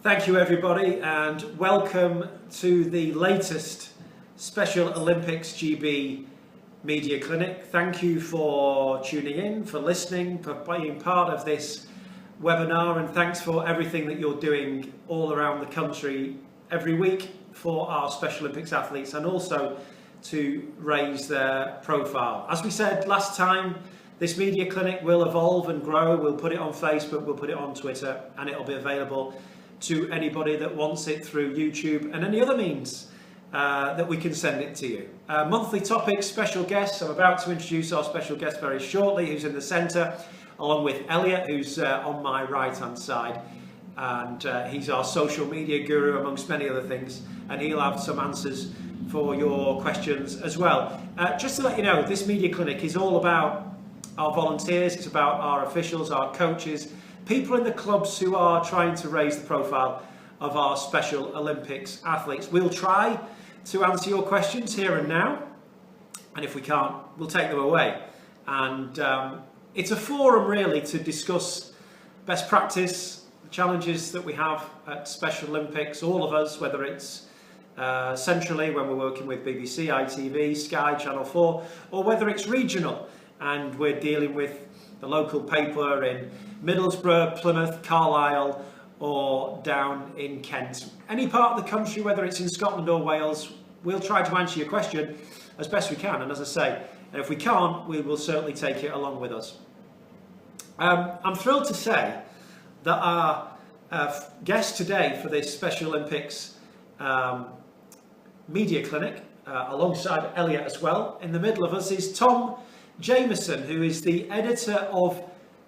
Thank you everybody, and welcome to the latest Special Olympics GB Media Clinic. Thank you for tuning in, for listening, for being part of this webinar, and thanks for everything that you're doing all around the country every week for our Special Olympics athletes, and also to raise their profile. As we said last time, this media clinic will evolve and grow. We'll put it on Facebook, we'll put it on Twitter, and it'll be available to anybody that wants it through YouTube and any other means that we can send it to you. Monthly topics, special guests. I'm about to introduce our special guest very shortly, who's in the centre, along with Elliot, who's on my right-hand side. And he's our social media guru, amongst many other things, and he'll have some answers for your questions as well. Just to let you know, this media clinic is all about our volunteers, it's about our officials, our coaches, people in the clubs who are trying to raise the profile of our Special Olympics athletes. We'll try to answer your questions here and now, and if we can't, we'll take them away. And it's a forum really to discuss best practice, the challenges that we have at Special Olympics, all of us, whether it's centrally when we're working with BBC, ITV, Sky, Channel 4, or whether it's regional and we're dealing with the local paper in Middlesbrough, Plymouth, Carlisle, or down in Kent. Any part of the country, whether it's in Scotland or Wales, we'll try to answer your question as best we can. And as I say, and if we can't, we will certainly take it along with us. I'm thrilled to say that our guest today for this Special Olympics media clinic, alongside Elliot as well, in the middle of us is Tom Jamison, who is the editor of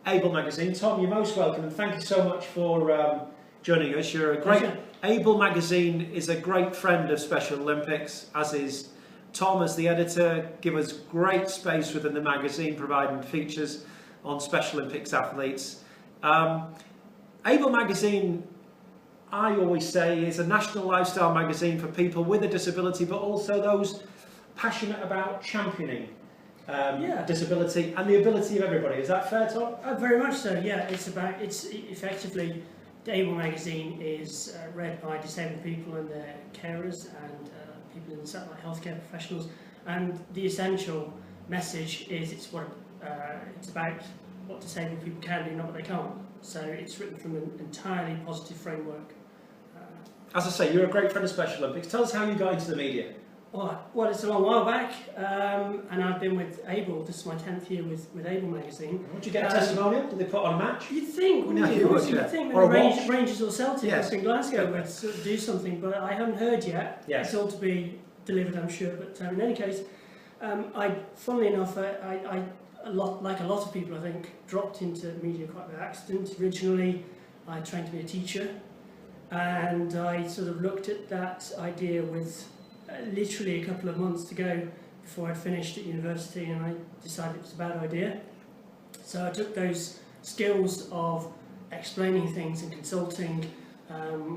Able magazine. Tom, you're most welcome, and thank you so much for joining us. You're a great. Able magazine is a great friend of Special Olympics, as is Tom as the editor. Give us great space within the magazine, providing features on Special Olympics athletes. Able magazine, I always say, is a national lifestyle magazine for people with a disability, but also those passionate about championing disability and the ability of everybody. Is that fair, Tom? Very much so, yeah. It's effectively, the Able magazine is read by disabled people and their carers and people in the satellite healthcare professionals, and the essential message is it's about what disabled people can do, not what they can't. So it's written from an entirely positive framework. As I say, you're a great friend of Special Olympics. Tell us how you got into the media. Well, it's a long while back, and I've been with Able. This is my 10th year with Able magazine. Would you get a testimonial? Did they put on a match? You'd think, wouldn't you? You'd think or Rangers or Celtic up in Glasgow Yeah. would sort of do something, but I haven't heard yet. Yes. It's all to be delivered, I'm sure. But in any case, funnily enough, like a lot of people, I think, dropped into media quite by accident. Originally, I trained to be a teacher, and I sort of looked at that idea with literally a couple of months to go before I'd finished at university, and I decided it was a bad idea. So I took those skills of explaining things and consulting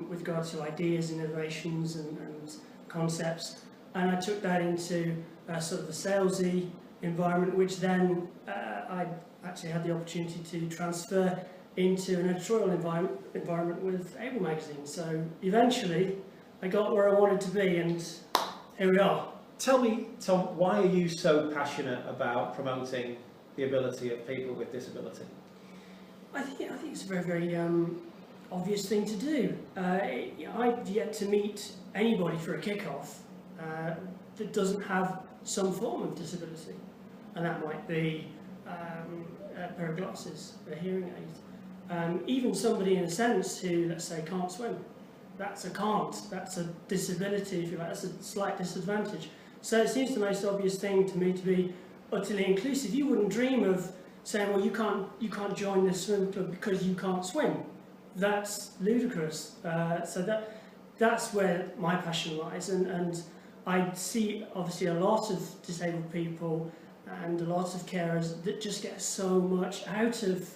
with regards to ideas, innovations and concepts, and I took that into sort of a salesy environment, which then I actually had the opportunity to transfer into an editorial environment with Able magazine. So eventually I got where I wanted to be, and here we are. Tell me, Tom, why are you so passionate about promoting the ability of people with disability? I think it's a very, very obvious thing to do. I've yet to meet anybody for a kick-off that doesn't have some form of disability, and that might be a pair of glasses, a hearing aid. Even somebody in a sense who, let's say, can't swim. That's a can't, that's a disability, if you like, that's a slight disadvantage. So it seems the most obvious thing to me to be utterly inclusive. You wouldn't dream of saying, well, you can't join the swim club because you can't swim. That's ludicrous. So that's where my passion lies, and I see obviously a lot of disabled people and a lot of carers that just get so much out of,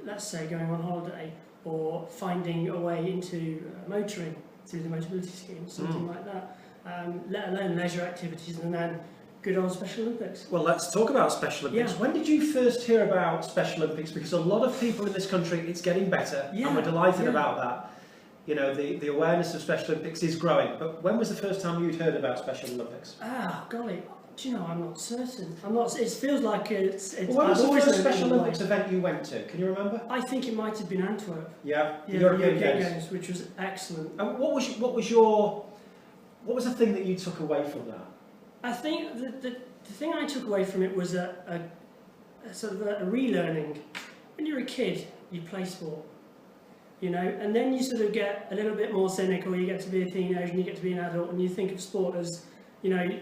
let's say, going on holiday, or finding a way into motoring through the Motability Scheme, something like that, let alone leisure activities, and then good old Special Olympics. Well, let's talk about Special Olympics. Yeah. When did you first hear about Special Olympics? Because a lot of people in this country, it's getting better, and we're delighted about that. you know, the awareness of Special Olympics is growing. But when was the first time you'd heard about Special Olympics? Ah, golly. Do you know, I'm not certain. I'm not. It feels like it's. Well, when was the first Special Olympics event you went to? Can you remember? I think it might have been Antwerp. Yeah, the European Games, which was excellent. And what was the thing that you took away from that? I think the thing I took away from it was a sort of a relearning. When you're a kid, you play sport, you know, and then you sort of get a little bit more cynical. You get to be a teenager and you get to be an adult, and you think of sport as, you know,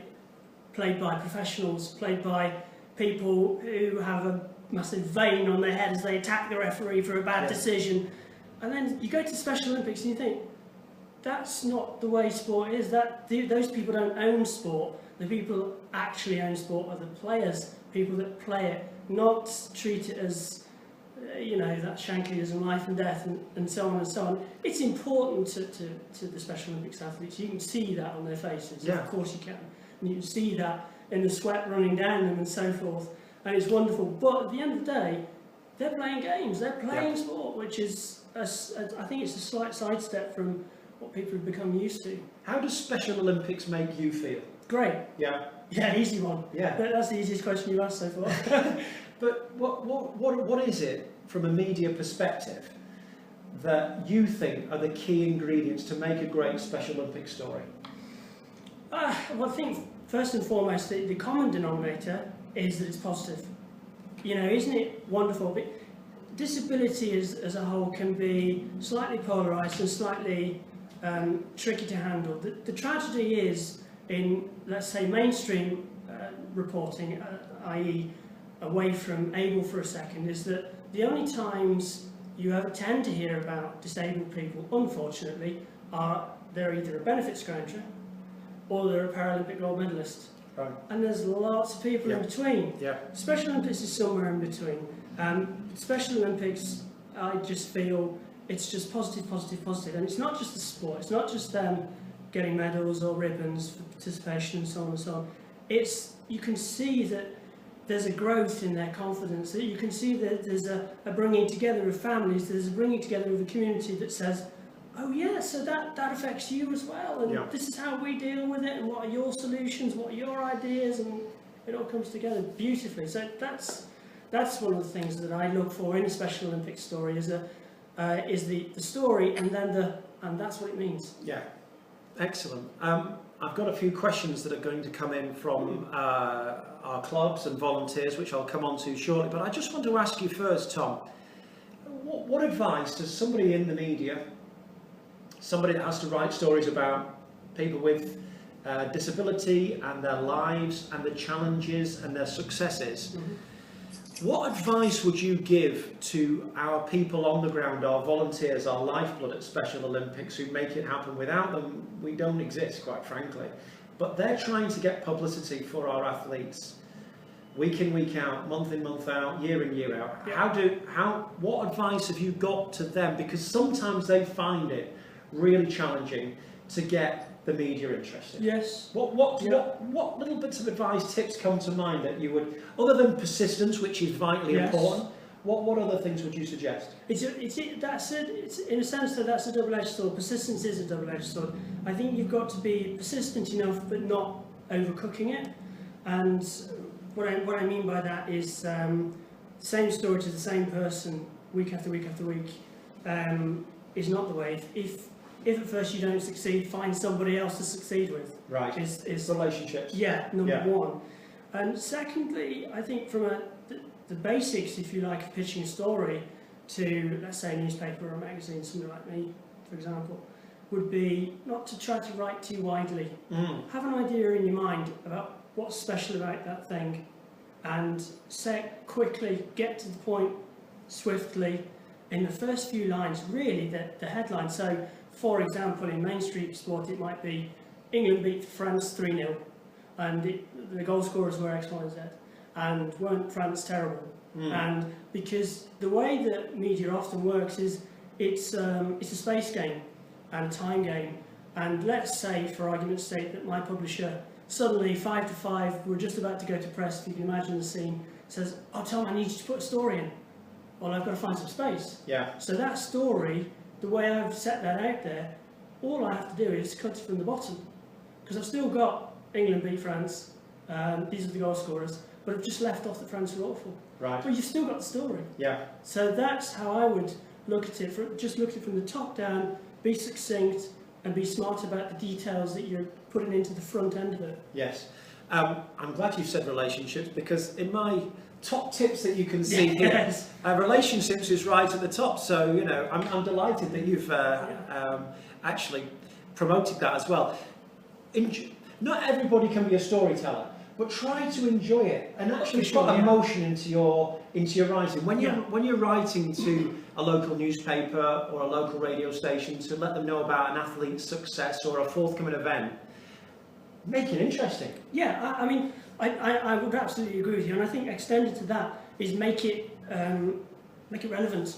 played by professionals, played by people who have a massive vein on their head as they attack the referee for a bad decision. And then you go to Special Olympics and you think, that's not the way sport is. Those people don't own sport. The people that actually own sport are the players, people that play it, not treat it as, you know, that Shanklyism, life and death, and so on and so on. It's important to the Special Olympics athletes. You can see that on their faces. Yeah. Of course you can. And you can see that in the sweat running down them and so forth. And it's wonderful. But at the end of the day, they're playing games. They're playing sport, which is, I think it's a slight sidestep from what people have become used to. How does Special Olympics make you feel? Great. Yeah. Yeah, easy one. Yeah. That's the easiest question you've asked so far. But what is it, from a media perspective, that you think are the key ingredients to make a great Special Olympics story? Well, I think first and foremost, the common denominator is that it's positive. You know, isn't it wonderful? But disability as a whole can be slightly polarised and slightly tricky to handle. The tragedy is in, let's say, mainstream reporting, i.e. away from ABLE for a second, is that the only times you ever tend to hear about disabled people, unfortunately, are they're either a benefit scrounger or they're a Paralympic gold medalist. Right. And there's lots of people in between. Yeah. Special Olympics is somewhere in between. Special Olympics, I just feel it's just positive, positive, positive. And it's not just the sport, it's not just them getting medals or ribbons for participation and so on and so on. It's, you can see that there's a growth in their confidence, that you can see that there's a bringing together of families, there's a bringing together of a community that says, oh yeah, so that affects you as well, and this is how we deal with it, and what are your solutions, what are your ideas, and it all comes together beautifully. So that's one of the things that I look for in a Special Olympics story, is the story, and then and that's what it means. Yeah, excellent. I've got a few questions that are going to come in from our clubs and volunteers, which I'll come on to shortly, but I just want to ask you first, Tom, what advice does somebody in the media, somebody that has to write stories about people with disability and their lives and the challenges and their successes, what advice would you give to our people on the ground, our volunteers, our lifeblood at Special Olympics, who make it happen? Without them, we don't exist, quite frankly. But they're trying to get publicity for our athletes, week in, week out, month in, month out, year in, year out. Yeah. What advice have you got to them? Because sometimes they find it really challenging to get the media interested. Yes. What little bits of advice, tips come to mind that you would, other than persistence, which is vitally important, what other things would you suggest? It's in a sense that's a double-edged sword. Persistence is a double-edged sword. I think you've got to be persistent enough, but not overcooking it. And what I mean by that is same story to the same person week after week after week is not the way. If at first you don't succeed, find somebody else to succeed with. Right. Is relationships. Yeah, number one. And secondly, I think from the basics, if you like, of pitching a story to, let's say, a newspaper or a magazine, somebody like me, for example, would be not to try to write too widely. Have an idea in your mind about what's special about that thing, and say it quickly, get to the point swiftly, in the first few lines, really the headline. So, for example, in mainstream sport, it might be England beat France 3-0, and the goal scorers were X, Y, and Z, and weren't France terrible? And because the way that media often works is it's a space game and a time game, and let's say, for argument's sake, that my publisher suddenly 5 to 5, we're just about to go to press, if you can imagine the scene, says, oh Tom, I need you to put a story in. Well, I've got to find some space. Yeah. So that story the way I've set that out there, all I have to do is cut it from the bottom, because I've still got England beat France. These are the goal scorers, but I've just left off that France are awful. Right. But you've still got the story. Yeah. So that's how I would look at it. Just look at it from the top down, be succinct, and be smart about the details that you're putting into the front end of it. Yes. I'm glad you said relationships, because in my top tips that you can see here, relationships is right at the top. So, you know, I'm delighted that you've actually promoted that as well. Not everybody can be a storyteller, but try to enjoy it and actually put emotion into your writing. When you're writing to a local newspaper or a local radio station to let them know about an athlete's success or a forthcoming event, make it interesting. Yeah, I mean, I would absolutely agree with you, and I think extended to that is make it relevant.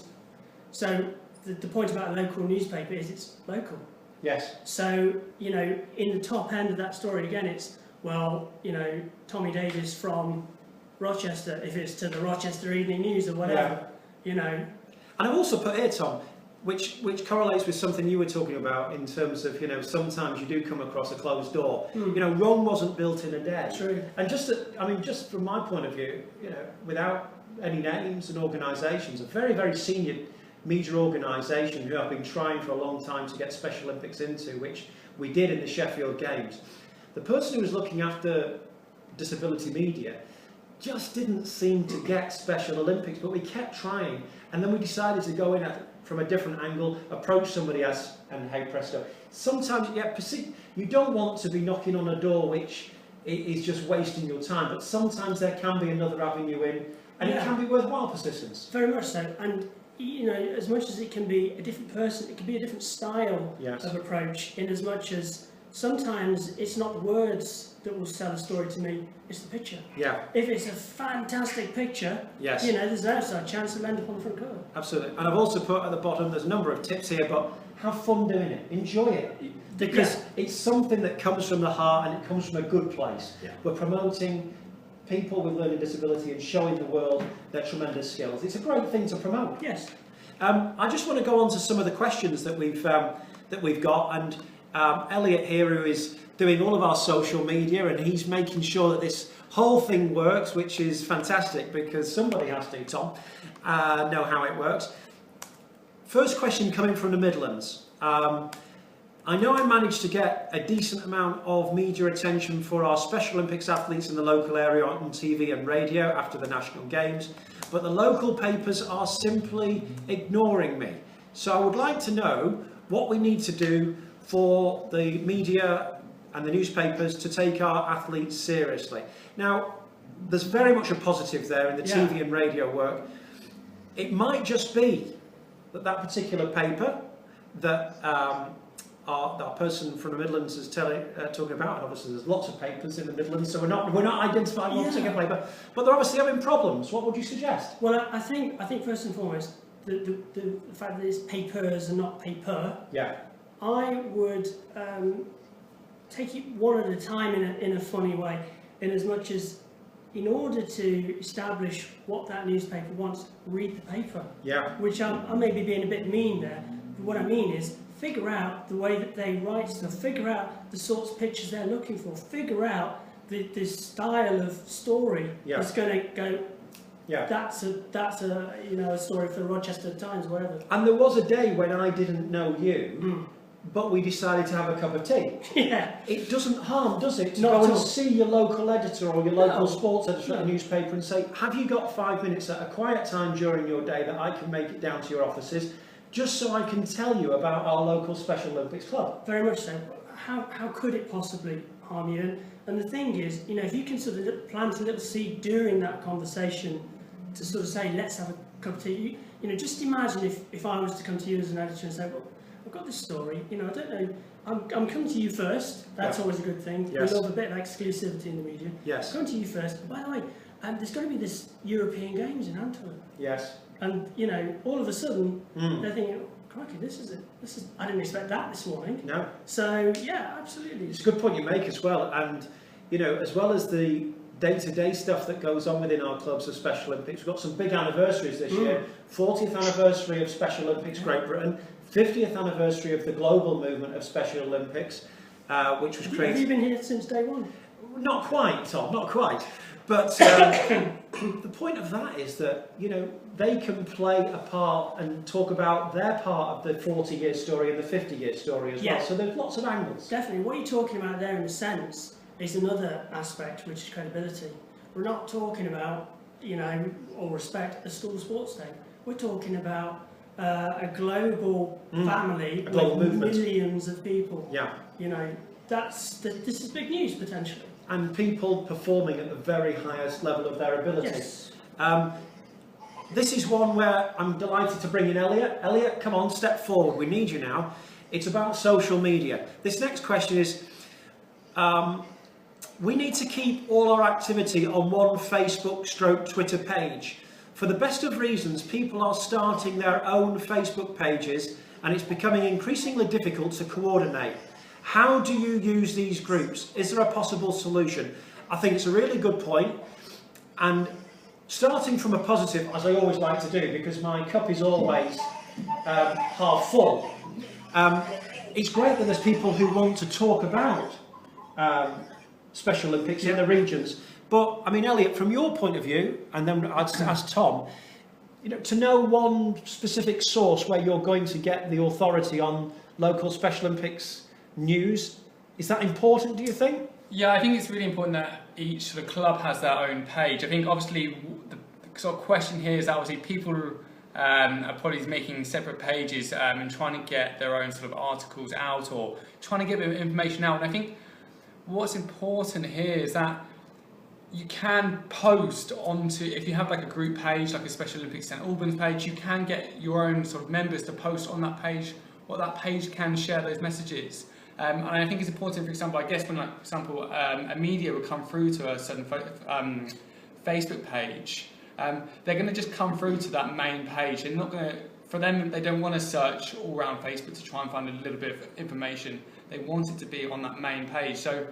So the point about a local newspaper is it's local. Yes. So, you know, in the top end of that story, again, it's, well, you know, Tommy Davis from Rochester, if it's to the Rochester Evening News or whatever, you know. And I've also put here, Tom, which correlates with something you were talking about in terms of, you know, sometimes you do come across a closed door. You know, Rome wasn't built in a day. True. And just from my point of view, you know, without any names and organisations, a very, very senior media organisation who I've been trying for a long time to get Special Olympics into, which we did in the Sheffield Games. The person who was looking after disability media just didn't seem to get Special Olympics, but we kept trying, and then we decided to go in from a different angle, approach somebody else, and hey presto. Sometimes you don't want to be knocking on a door which is just wasting your time, but sometimes there can be another avenue in, and it can be worthwhile persistence. Very much so. And you know, as much as it can be a different person, it can be a different style of approach, in as much as sometimes it's not the words that will tell a story to me, it's the picture. Yeah. If it's a fantastic picture, you know, there's no outside chance it'll end up on the front cover. Absolutely. And I've also put at the bottom, there's a number of tips here, but have fun doing it, enjoy it. Because it's something that comes from the heart and it comes from a good place. We're promoting people with learning disability and showing the world their tremendous skills. It's a great thing to promote. Yes. I just want to go on to some of the questions that we've got, and Elliot here, who is doing all of our social media, and he's making sure that this whole thing works, which is fantastic because somebody has to, Tom, know how it works. First question coming from the Midlands. I know I managed to get a decent amount of media attention for our Special Olympics athletes in the local area on TV and radio after the National Games, but the local papers are simply ignoring me. So I would like to know what we need to do for the media and the newspapers to take our athletes seriously. Now, there's very much a positive there in the TV and radio work. It might just be that particular paper that our person from the Midlands is talking about, and obviously there's lots of papers in the Midlands, so we're not identifying one particular paper, but they're obviously having problems. What would you suggest? Well, I think first and foremost, the fact that it's papers and not paper. Yeah. I would take it one at a time in a funny way, in as much as, in order to establish what that newspaper wants, read the paper. Yeah. Which I may be being a bit mean there. But what I mean is, figure out the way that they write stuff, figure out the sorts of pictures they're looking for, figure out the style of story that's going to go. Yeah. That's a you know, a story for the Rochester Times, whatever. And there was a day when I didn't know you, but we decided to have a cup of tea. Yeah. It doesn't harm, does it, to go and see your local editor or your local sports editor at a newspaper and say, have you got 5 minutes at a quiet time during your day that I can make it down to your offices, just so I can tell you about our local Special Olympics club? Very much so. How could it possibly harm you? And the thing is, you know, if you can sort of plant a little seed during that conversation to sort of say, let's have a cup of tea. You know, just imagine if I was to come to you as an editor and say, well, I've got this story, you know, I don't know, I'm coming to you first. That's always a good thing. Yes. We love a bit of exclusivity in the media. Yes. I'm coming to you first. By the way, there's going to be this European Games in Antwerp. Yes. And, you know, all of a sudden, they're thinking, oh, crikey, this is I didn't expect that this morning. No. So, yeah, absolutely. It's a good point you make as well. And, you know, as well as the day-to-day stuff that goes on within our clubs of Special Olympics. We've got some big anniversaries this year. 40th anniversary of Special Olympics Great Britain, 50th anniversary of the global movement of Special Olympics, which was created... Have you been here since day one? Not quite, Tom, not quite. But the point of that is that, you know, they can play a part and talk about their part of the 40-year story and the 50-year story as well. So there's lots of angles. Definitely. What you're talking about there, in a sense, is another aspect, which is credibility. We're not talking about, you know, all respect, a school sports day. We're talking about a global family a global with movement. Millions of people. Yeah. You know, this is big news, potentially. And people performing at the very highest level of their ability. Yes. This is one where I'm delighted to bring in Elliot. Elliot, come on, step forward. We need you now. It's about social media. This next question is, we need to keep all our activity on one Facebook/Twitter page. For the best of reasons, people are starting their own Facebook pages and it's becoming increasingly difficult to coordinate. How do you use these groups? Is there a possible solution? I think it's a really good point. And starting from a positive, as I always like to do, because my cup is always half full, it's great that there's people who want to talk about Special Olympics in the regions. But, I mean, Elliot, from your point of view, and then I'd ask Tom, you know, to know one specific source where you're going to get the authority on local Special Olympics news, is that important, do you think? Yeah, I think it's really important that each sort of club has their own page. I think obviously the sort of question here is that obviously people are probably making separate pages and trying to get their own sort of articles out or trying to get information out. And I think what's important here is that you can post onto, if you have like a group page, like a Special Olympics St Albans page, you can get your own sort of members to post on that page, what that page can share those messages. And I think it's important, for example, I guess when, like, for example, a media would come through to a certain Facebook page, they're going to just come through to that main page. They're not going to, for them, they don't want to search all around Facebook to try and find a little bit of information. They want it to be on that main page. So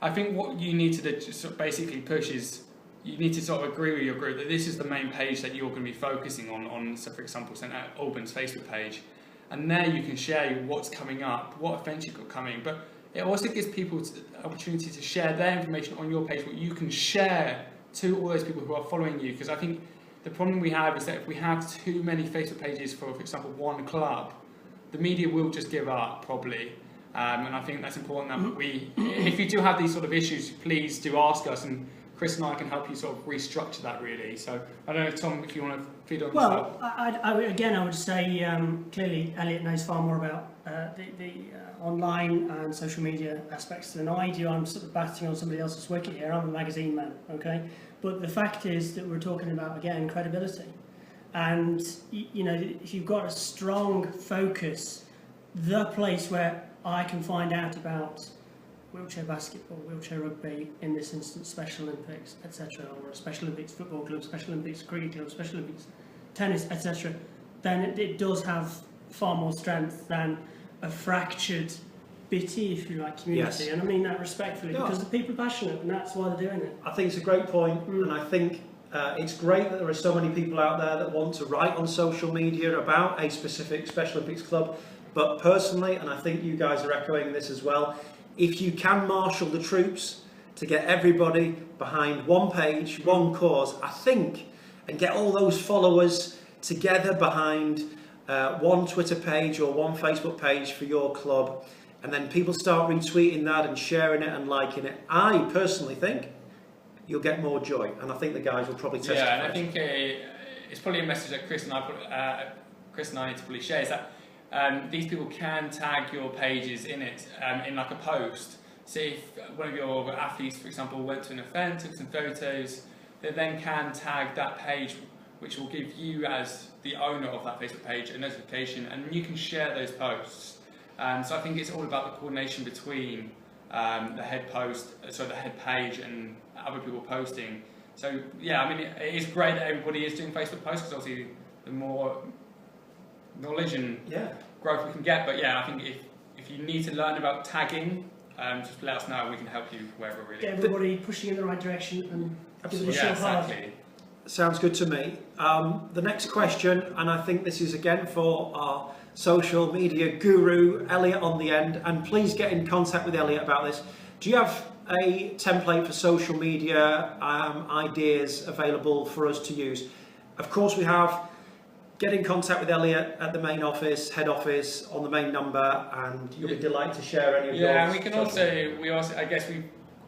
I think what you need to do, sort of basically push is, you need to sort of agree with your group that this is the main page that you're going to be focusing on, so for example, St Albans Facebook page. And there you can share what's coming up, what events you've got coming. But it also gives people the opportunity to share their information on your page, what you can share to all those people who are following you. Because I think the problem we have is that if we have too many Facebook pages for example, one club, the media will just give up, probably. And I think that's important that if you do have these sort of issues, please do ask us, and Chris and I can help you sort of restructure that, really. So I don't know, Tom, if you want to feed on this. Well, I would say clearly Elliot knows far more about the online and social media aspects than I do. I'm sort of batting on somebody else's wicket here. I'm a magazine man, okay? But the fact is that we're talking about, again, credibility. And, you know, if you've got a strong focus, the place where I can find out about wheelchair basketball, wheelchair rugby, in this instance Special Olympics, etc., or a Special Olympics football club, Special Olympics cricket club, Special Olympics tennis, etc., then it does have far more strength than a fractured, bitty, if you like, community. Yes. And I mean that respectfully, because the people are passionate, and that's why they're doing it. I think it's a great point, and I think it's great that there are so many people out there that want to write on social media about a specific Special Olympics club. But personally, and I think you guys are echoing this as well, if you can marshal the troops to get everybody behind one page, one cause, I think, and get all those followers together behind one Twitter page or one Facebook page for your club, and then people start retweeting that and sharing it and liking it, I personally think you'll get more joy, and I think the guys will probably testify. Yeah, and I think it's probably a message that Chris and I need to probably share, is that these people can tag your pages in it, in like a post. So if one of your athletes, for example, went to an event, took some photos, they then can tag that page, which will give you, as the owner of that Facebook page, a notification, and you can share those posts. So I think it's all about the coordination between the head page and other people posting. So yeah, I mean, it is great that everybody is doing Facebook posts, because obviously the more knowledge and growth we can get. But yeah, I think if you need to learn about tagging just let us know. We can help you wherever really. Get everybody pushing in the right direction and give it a shove hard. Exactly. Sounds good to me. The next question, and I think this is again for our social media guru, Elliot on the end, and please get in contact with Elliot about this. Do you have a template for social media ideas available for us to use? Of course we have. Get in contact with Elliot at the main office, head office, on the main number, and you'll be delighted to share any of yours. Yeah, and we also, I guess we've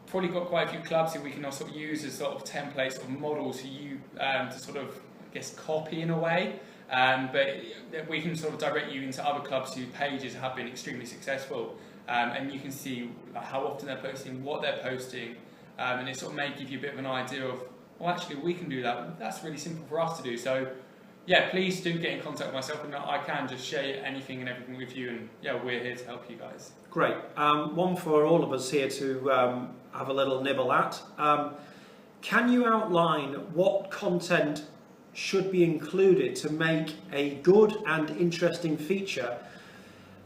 probably got quite a few clubs who we can also use as sort of templates or models for you to sort of, I guess, copy in a way. But we can sort of direct you into other clubs whose pages have been extremely successful, and you can see how often they're posting, what they're posting, and it sort of may give you a bit of an idea of, well, actually, we can do that. That's really simple for us to do. So, yeah, please do get in contact with myself, and I can just share anything and everything with you, and yeah, we're here to help you guys. Great. One for all of us here to have a little nibble at. Can you outline what content should be included to make a good and interesting feature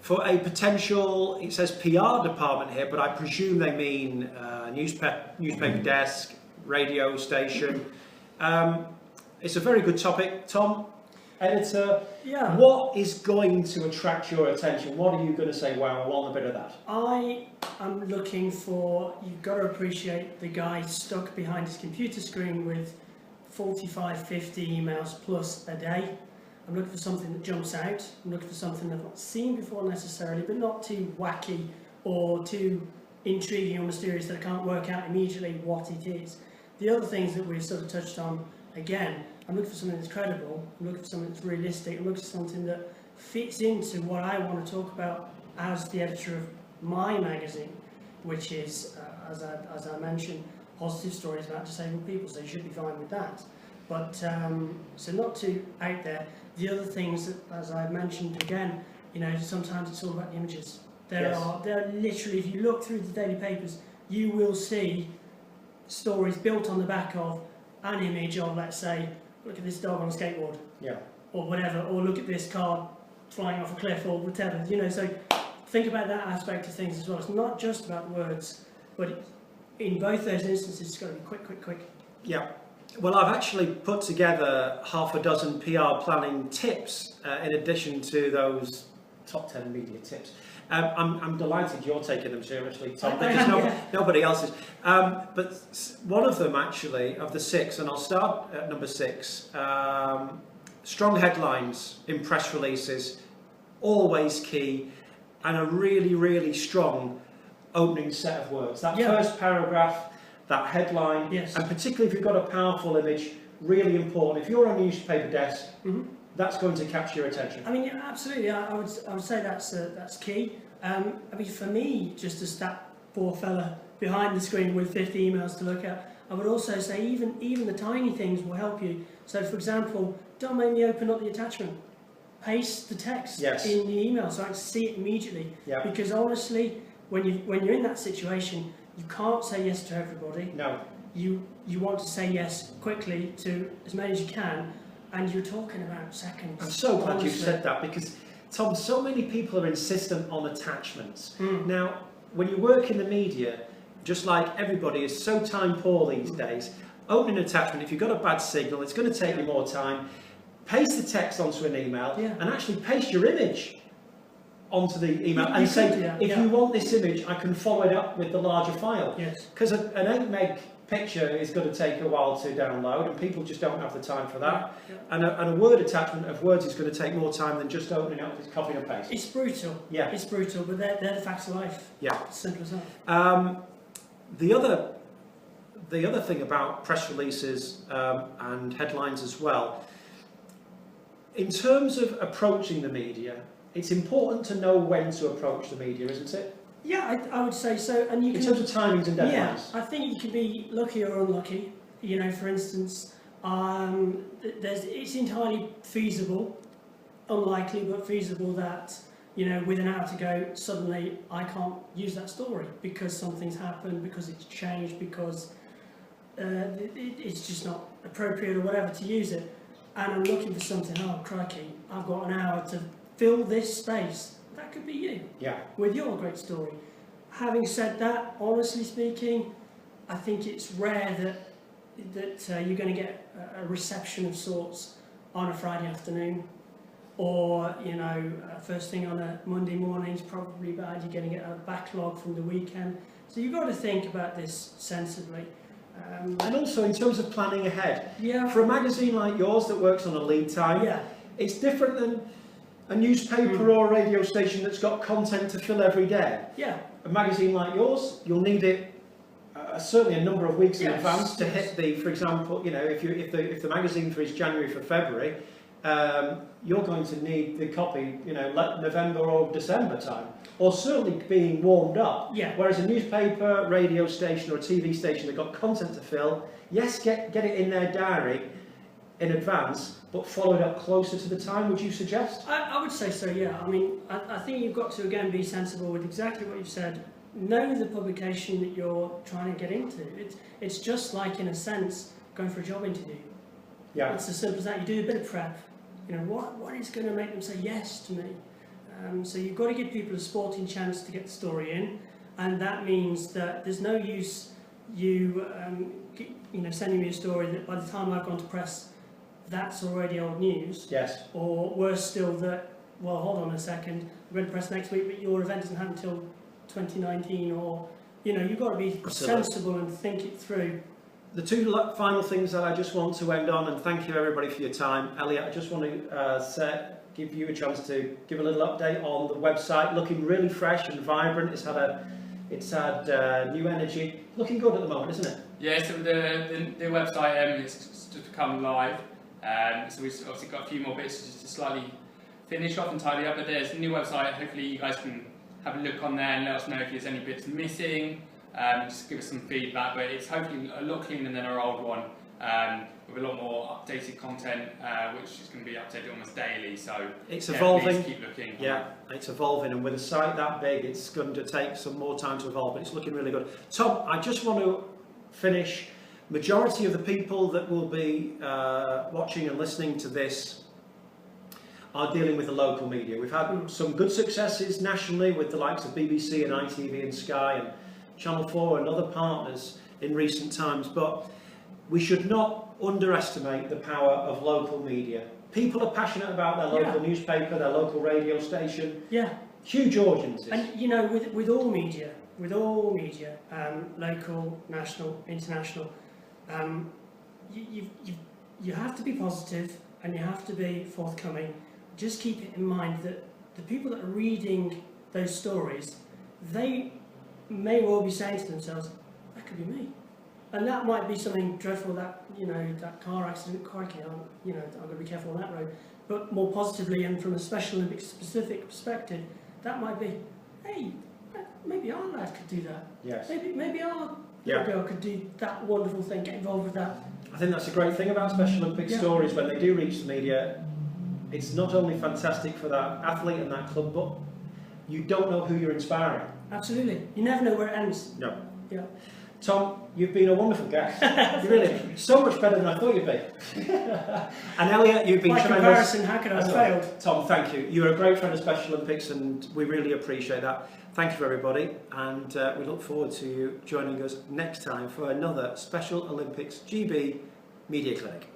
for a potential, it says PR department here, but I presume they mean newspaper desk, radio station. It's a very good topic. Tom, editor, Yeah. what is going to attract your attention? What are you going to say, wow, I want a bit of that? I am looking for, you've got to appreciate the guy stuck behind his computer screen with 45, 50 emails plus a day. I'm looking for something that jumps out. I'm looking for something I've not seen before necessarily, but not too wacky or too intriguing or mysterious that I can't work out immediately what it is. The other things that we've sort of touched on, again, I'm looking for something that's credible, I'm looking for something that's realistic, I'm looking for something that fits into what I want to talk about as the editor of my magazine, which is, as I mentioned, positive stories about disabled people, so you should be fine with that. But, so not too out there. The other things, that, as I mentioned again, you know, sometimes it's all about the images. There are literally, if you look through the daily papers, you will see stories built on the back of an image of, let's say, look at this dog on a skateboard, or whatever, or look at this car flying off a cliff, or whatever. You know, so think about that aspect of things as well. It's not just about words, but in both those instances, it's got to be quick. Yeah. Well, I've actually put together half a dozen PR planning tips in addition to those top 10 media tips. I'm delighted you're taking them seriously, Tom, because nobody else is. But one of them, actually, of the 6, and I'll start at number 6, strong headlines in press releases, always key, and a really, really strong opening set of words. That first paragraph, that headline, and particularly if you've got a powerful image, really important. If you're on a newspaper desk, that's going to capture your attention. I mean, yeah, absolutely. I would say that's key. I mean, for me, just as that poor fella behind the screen with 50 emails to look at, I would also say even the tiny things will help you. So, for example, don't make me open up the attachment. Paste the text in the email so I can see it immediately. Because honestly, when you're in that situation, you can't say yes to everybody. No. You want to say yes quickly to as many as you can, and you're talking about seconds. I'm so glad you said that, because Tom, so many people are insistent on attachments. Now, when you work in the media, just like everybody is so time poor these days, opening an attachment, if you've got a bad signal, it's going to take you more time. Paste the text onto an email and actually paste your image onto the email and say, if you want this image, I can follow it up with the larger file. Because an 8 meg picture is going to take a while to download, and people just don't have the time for that. And a word attachment of words is going to take more time than just opening up with copy and paste. It's brutal. It's brutal, but they're the facts of life. It's simple as that. The other thing about press releases and headlines as well, in terms of approaching the media, it's important to know when to approach the media, isn't it? Yeah, I would say so. And you in terms of timings and deadlines. Yeah, I think you can be lucky or unlucky. You know, for instance, it's entirely feasible, unlikely but feasible, that, you know, with an hour to go, suddenly I can't use that story because something's happened, because it's changed, because it's just not appropriate or whatever to use it. And I'm looking for something, oh crikey, I've got an hour to fill this space. That could be you, with your great story. Having said that, honestly speaking, I think it's rare that you're going to get a reception of sorts on a Friday afternoon, or first thing on a Monday morning is probably bad. You're going to get a backlog from the weekend, so you've got to think about this sensibly. And also in terms of planning ahead, Yeah. for a magazine like yours that works on a lead time, Yeah. it's different than a newspaper or a radio station that's got content to fill every day. Yeah. A magazine like yours, you'll need it certainly a number of weeks in Yes, advance to yes. hit the, for example, if the magazine for is January for February, you're going to need the copy, November or December time, or certainly being warmed up. Yeah. Whereas a newspaper, radio station, or a TV station that got content to fill, yes, get it in their diary in advance, but follow it up closer to the time. Would you suggest? I would say so, yeah. I mean, I think you've got to, again, be sensible with exactly what you've said. Know the publication that you're trying to get into. It's just like, in a sense, going for a job interview. Yeah. It's as simple as that. You do a bit of prep. What is going to make them say yes to me? So you've got to give people a sporting chance to get the story in, and that means that there's no use you sending me a story that by the time I've gone to press, that's already old news. Yes. Or worse still, that, well, hold on a second, we're going to press next week, but your event doesn't happen until 2019, or, you've got to be Absolutely. sensible and think it through. The two final things that I just want to end on, and thank you everybody for your time. Elliot, I just want to give you a chance to give a little update on the website, looking really fresh and vibrant. It's had new energy, looking good at the moment, isn't it? Yeah, so the website is just become live. So we've obviously got a few more bits just to slightly finish off and tidy up. But there's a new website. Hopefully you guys can have a look on there and let us know if there's any bits missing. Just give us some feedback. But it's hopefully a lot cleaner than our old one, with a lot more updated content, which is going to be updated almost daily. So it's yeah, evolving. please keep looking. Yeah, it's evolving, and with a site that big, it's going to take some more time to evolve. But it's looking really good. Tom, I just want to finish. Majority of the people that will be watching and listening to this are dealing with the local media. We've had some good successes nationally with the likes of BBC and ITV and Sky and Channel 4 and other partners in recent times, but we should not underestimate the power of local media. People are passionate about their local newspaper, their local radio station. Yeah. Huge audiences. And with all media, local, national, international, you have to be positive and you have to be forthcoming. Just keep it in mind that the people that are reading those stories, they may well be saying to themselves, that could be me. And that might be something dreadful, that that car accident, crikey, I'm going to be careful on that road. But more positively, and from a Special Olympics specific perspective, that might be, hey, maybe our lad could do that. Yes. Maybe our little girl could do that wonderful thing, get involved with that. I think that's a great thing about Special Olympics stories. When they do reach the media, it's not only fantastic for that athlete and that club, but you don't know who you're inspiring. Absolutely. You never know where it ends. No. Yeah. Tom, you've been a wonderful guest. You really, so much better than I thought you'd be. And Elliot, you've been by tremendous. comparison, how could I have failed? Tom, thank you. You're a great friend of Special Olympics, and we really appreciate that. Thank you, everybody, and we look forward to you joining us next time for another Special Olympics GB Media Clinic.